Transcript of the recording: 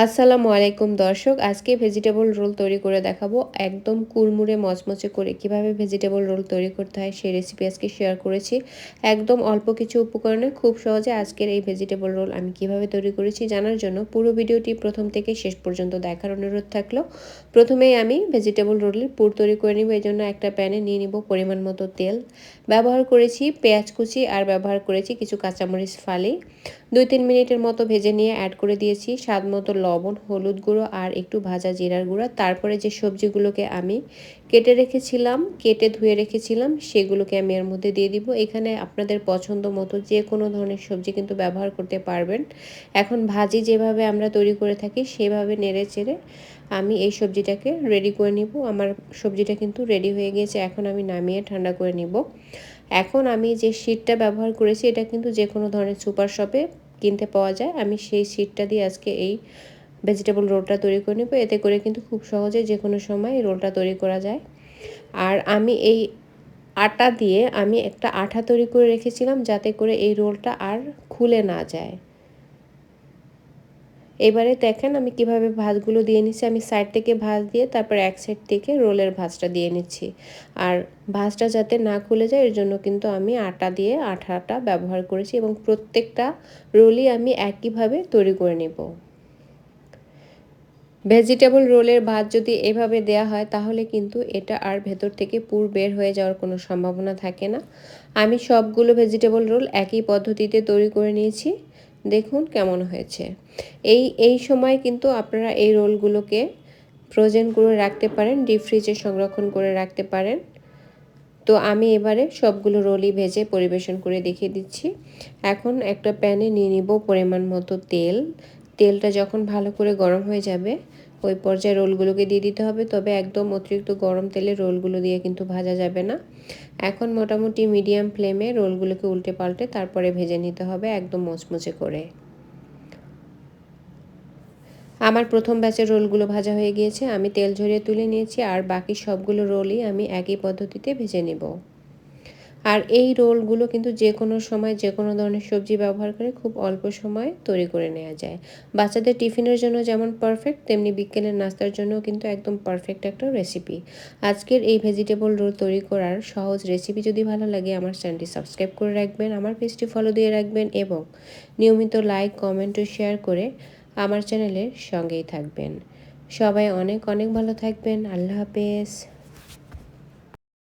আসসালামু আলাইকুম দর্শক, আজকে ভেজিটেবল রোল তৈরি করে দেখাবো। একদম কুড়মুড়ে মচমচে করে কিভাবে ভেজিটেবল রোল তৈরি করতে হয় সেই রেসিপি আজকে শেয়ার করেছি। একদম অল্প কিছু উপকরণে খুব সহজে আজকের এই ভেজিটেবল রোল আমি কিভাবে তৈরি করেছি জানার জন্য পুরো ভিডিওটি প্রথম থেকে শেষ পর্যন্ত দেখার অনুরোধ থাকলো। প্রথমেই আমি ভেজিটেবল রোলের পুর তৈরি করে নিব। এই জন্য একটা প্যানে নিয়ে নিব পরিমাণ মতো তেল। ব্যবহার করেছি পেঁয়াজ কুচি আর ব্যবহার করেছি কিছু কাঁচামরিচ ফালি। 2-3 মিনিটের মতো ভেজে নিয়ে অ্যাড করে দিয়েছি স্বাদ মতো লবণ, হলুদ গুঁড়ো আর একটু ভাজা জিরার গুঁড়ো। তারপরে যে সবজিগুলোকে আমি কেটে ধুয়ে রেখেছিলাম সেগুলোকে আমি এর মধ্যে দিয়ে দিব। এখানে আপনাদের পছন্দ মতো যে কোনো ধরনের সবজি কিন্তু ব্যবহার করতে পারবেন। এখন ভাজি যেভাবে আমরা তৈরি করে থাকি সেভাবে নেড়ে চেড়ে আমি এই সবজিটাকে রেডি করে নিব। আমার সবজিটা কিন্তু রেডি হয়ে গিয়েছে, এখন আমি নামিয়ে ঠান্ডা করে নিব। এখন আমি যে শিটটা ব্যবহার করেছি এটা কিন্তু যে কোনো ধরনের সুপার শপে কিনতে পাওয়া যায়। আমি সেই শিটটা দিয়ে আজকে এই ভেজিটেবল রোলটা তৈরি করে নেব। এতে করে কিন্তু খুব সহজে যে কোনো সময় এই রোলটা তৈরি করা যায়। আর আমি এই আটা দিয়ে আমি একটা আঠা তৈরি করে রেখেছিলাম যাতে করে এই রোলটা আর খুলে না যায়। এবারে দেখেন আমি কিভাবে ভাঁজগুলো দিয়ে নিচ্ছি। আমি সাইড থেকে ভাঁজ দিয়ে তারপর এক সাইড থেকে রোলের ভাঁজটা দিয়ে নিচ্ছি। আর ভাঁজটা যাতে না খুলে যায় এর জন্য কিন্তু আমি আটা দিয়ে আঠাটা ব্যবহার করেছি এবং প্রত্যেকটা রোলই আমি একইভাবে তৈরি করে নেব। ভেজিটেবল রোলের ভাত যদি এভাবে দেয়া হয় তাহলে কিন্তু এটা আর ভেতর থেকে পুর বের হয়ে যাওয়ার কোনো সম্ভাবনা থাকে না। আমি সবগুলো ভেজিটেবল রোল একই পদ্ধতিতে তৈরি করে নিয়েছি। দেখুন কেমন হয়েছে। এই সময় কিন্তু আপনারা এই রোলগুলোকে ফ্রোজেন করে রাখতে পারেন, ডিপ ফ্রিজে সংরক্ষণ করে রাখতে পারেন। তো আমি এবারে সবগুলো রোলই ভেজে পরিবেশন করে দেখিয়ে দিচ্ছি। এখন একটা প্যানে নিয়ে নিব পরিমাণ মতো তেল। তেলটা যখন ভালো করে গরম হয়ে যাবে ওই পর্যায়ে রোলগুলোকে দিয়ে দিতে হবে, তবে একদম অতিরিক্ত গরম তেলে রোলগুলো দিয়ে কিন্তু ভাজা যাবে না। এখন মোটামুটি মিডিয়াম ফ্লেমে রোলগুলোকে উল্টে পাল্টে তারপরে ভেজে নিতে হবে একদম মুচমুচে করে। আমার প্রথম ব্যাচের রোলগুলো ভাজা হয়ে গিয়েছে, আমি তেল ঝরিয়ে তুলে নিয়েছি আর বাকি সবগুলো রোলই আমি একই পদ্ধতিতে ভেজে নেব। আর এই রোলগুলো কিন্তু যে কোনো সময় যে কোনো ধরনের সবজি ব্যবহার করে খুব অল্প সময় তৈরি করে নেওয়া যায়। বাচ্চাদের টিফিনের জন্য যেমন পারফেক্ট, তেমনি বিকেলের নাস্তার জন্যও কিন্তু একদম পারফেক্ট একটা রেসিপি। আজকের এই ভেজিটেবল রোল তৈরি করার সহজ রেসিপি যদি ভালো লাগে আমার চ্যানেলটি সাবস্ক্রাইব করে রাখবেন, আমার পেজটি ফলো দিয়ে রাখবেন এবং নিয়মিত লাইক, কমেন্ট ও শেয়ার করে আমার চ্যানেলের সঙ্গেই থাকবেন। সবাই অনেক অনেক ভালো থাকবেন। আল্লাহ হাফেজ।